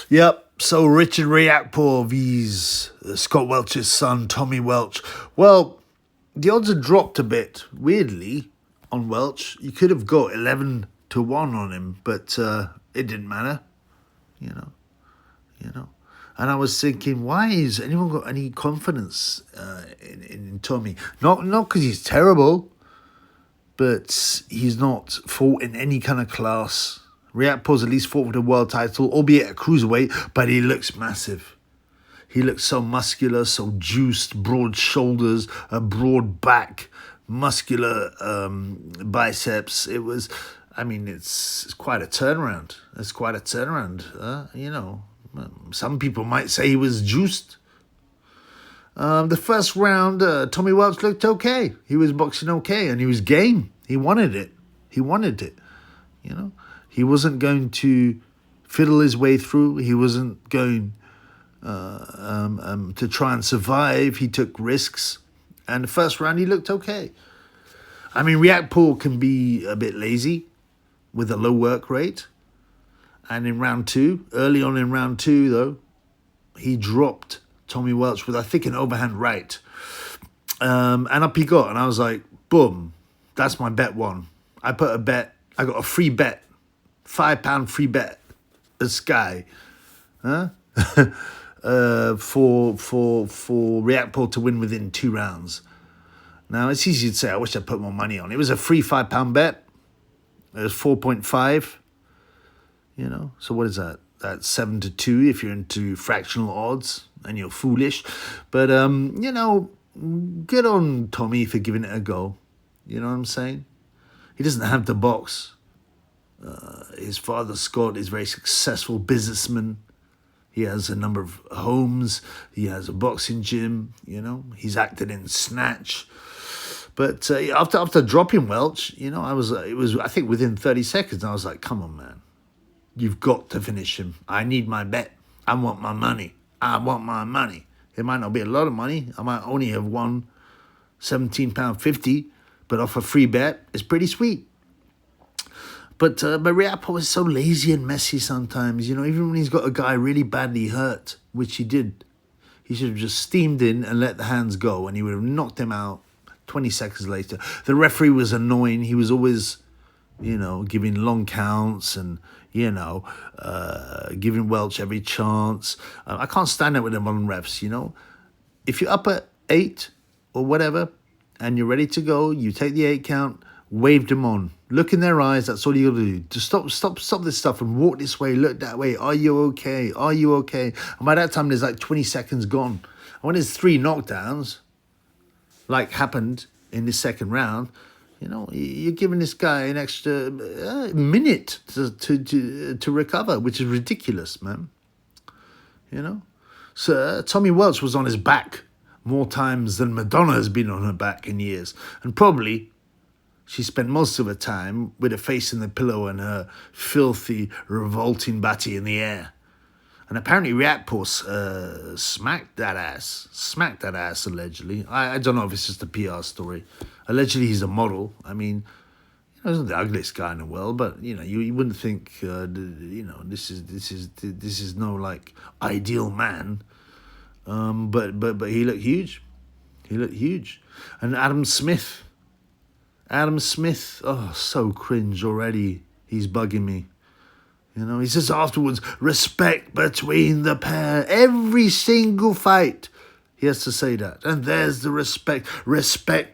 Yep. So Richard Riakporhe vs Scott Welch's son, Tommy Welch. Well, the odds had dropped a bit, weirdly, on Welch. You could have got 11-1 on him, but it didn't matter, you know. You know, and I was thinking, why is anyone got any confidence in Tommy? Not because he's terrible, but he's not fought in any kind of class. Riakporhe's at least fought for the world title, albeit a cruiserweight, but he looks massive. He looks so muscular, so juiced, broad shoulders, a broad back, muscular biceps. It's quite a turnaround. It's quite a turnaround, Some people might say he was juiced. The first round, Tommy Welch looked okay. He was boxing okay, and he was game. He wanted it. He wasn't going to fiddle his way through. He wasn't going to try and survive. He took risks. And the first round, he looked okay. I mean, Riakporhe can be a bit lazy with a low work rate. And in round two, early on in round two, though, he dropped Tommy Welch with, I think, an overhand right. And up he got. And I was like, boom, that's my bet one. I put a bet. I got a free bet. £5 free bet. A Sky. For Riakporhe to win within 2 rounds. Now, it's easy to say, I wish I'd put more money on. It was a free £5 bet. It was 4.5. So what is that? That's 7-2 if you're into fractional odds and you're foolish. But, good on Tommy for giving it a go. You know what I'm saying? He doesn't have to box. His father, Scott, is a very successful businessman. He has a number of homes. He has a boxing gym, He's acted in Snatch. But after dropping Welch, it was I think within 30 seconds, I was like, come on, man. You've got to finish him. I need my bet. I want my money. It might not be a lot of money. I might only have won £17.50, but off a free bet, it's pretty sweet. But Riakporhe is so lazy and messy sometimes. Even when he's got a guy really badly hurt, which he did, he should have just steamed in and let the hands go, and he would have knocked him out 20 seconds later. The referee was annoying. He was always, giving long counts and, giving Welch every chance. I can't stand it with them on refs, If you're up at 8 or whatever and you're ready to go, you take the 8 count, wave them on. Look in their eyes, that's all you got to do. Just stop this stuff and walk this way, look that way. Are you okay? Are you okay? And by that time, there's like 20 seconds gone. And when there's 3 knockdowns, like happened in the second round, you're giving this guy an extra minute to recover, which is ridiculous, man. So Tommy Welch was on his back more times than Madonna has been on her back in years. And probably she spent most of her time with her face in the pillow and her filthy, revolting body in the air. And apparently Riakporhe smacked that ass, allegedly. I don't know if it's just a PR story. Allegedly, he's a model. I mean, he's not the ugliest guy in the world, but, you wouldn't think, this is no, like, ideal man. But he looked huge. And Adam Smith, oh, so cringe already. He's bugging me. He says afterwards, respect between the pair. Every single fight, he has to say that. And there's the respect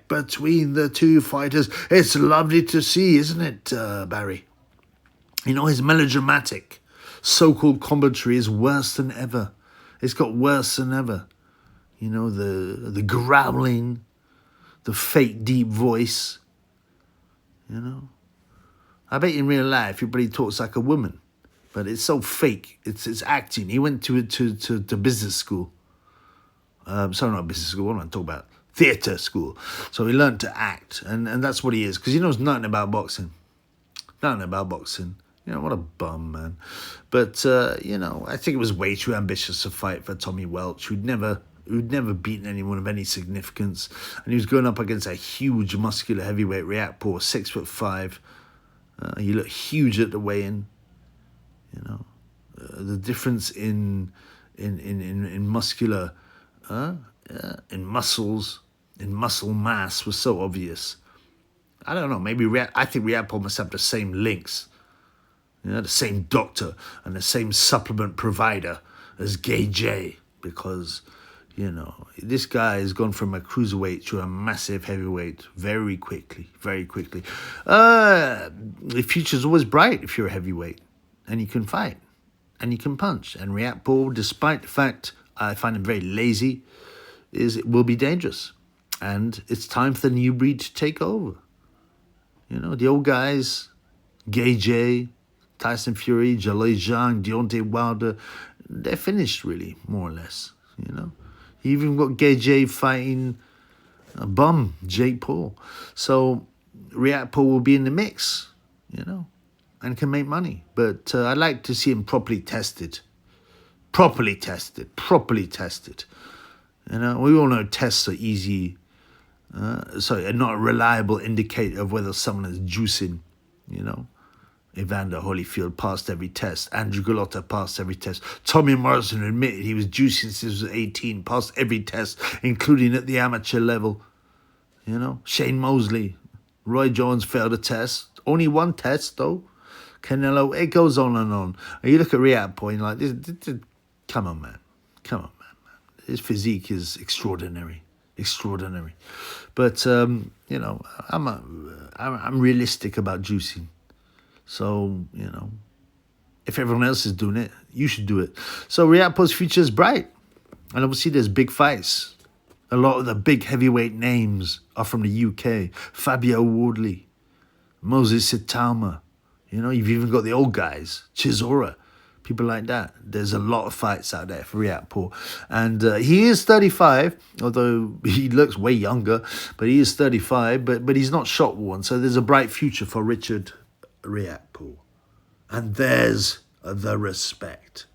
between the two fighters. It's lovely to see, isn't it, Barry? His melodramatic so-called commentary is worse than ever. It's got worse than ever. The growling, the fake deep voice. I bet in real life everybody talks like a woman. But it's so fake. It's acting. He went to business school. Sorry, not business school. What am I talking about? Theatre school. So he learned to act. And that's what he is. Because he knows nothing about boxing. What a bum, man. But, I think it was way too ambitious a fight for Tommy Welch, who'd never beaten anyone of any significance. And he was going up against a huge, muscular heavyweight Riakporhe, 6'5". He looked huge at the weigh-in. the difference in muscular, in muscles, in muscle mass was so obvious. I don't know. Maybe I think Riakporhe must have the same links, the same doctor and the same supplement provider as Gay J, because this guy has gone from a cruiserweight to a massive heavyweight very quickly, very quickly. The future's always bright if you're a heavyweight, and you can fight, and you can punch. And Riakporhe, despite the fact I find him very lazy, it will be dangerous. And it's time for the new breed to take over. The old guys, Gay J, Tyson Fury, Jalil Zhang, Deontay Wilder, they're finished really, more or less. You even got Gay J fighting a bum, Jake Paul. So Riakporhe will be in the mix, and can make money. But I'd like to see him properly tested. Properly tested. We all know tests are easy. Not a reliable indicator of whether someone is juicing, Evander Holyfield passed every test. Andrew Golota passed every test. Tommy Morrison admitted he was juicing since he was 18, passed every test, including at the amateur level. Shane Mosley, Roy Jones failed a test. Only one test, though. Canelo, it goes on and on. And you look at Riakporhe, you're like, this, come on, man. His physique is extraordinary. But, I'm realistic about juicing. So, if everyone else is doing it, you should do it. So Riakporhe's future is bright. And obviously there's big fights. A lot of the big heavyweight names are from the UK. Fabio Wardley, Moses Sitama. You've even got the old guys, Chisora, people like that. There's a lot of fights out there for Riakporhe. And he is 35, although he looks way younger, but he is 35, but he's not shot worn. So there's a bright future for Richard Riakporhe. And there's the respect.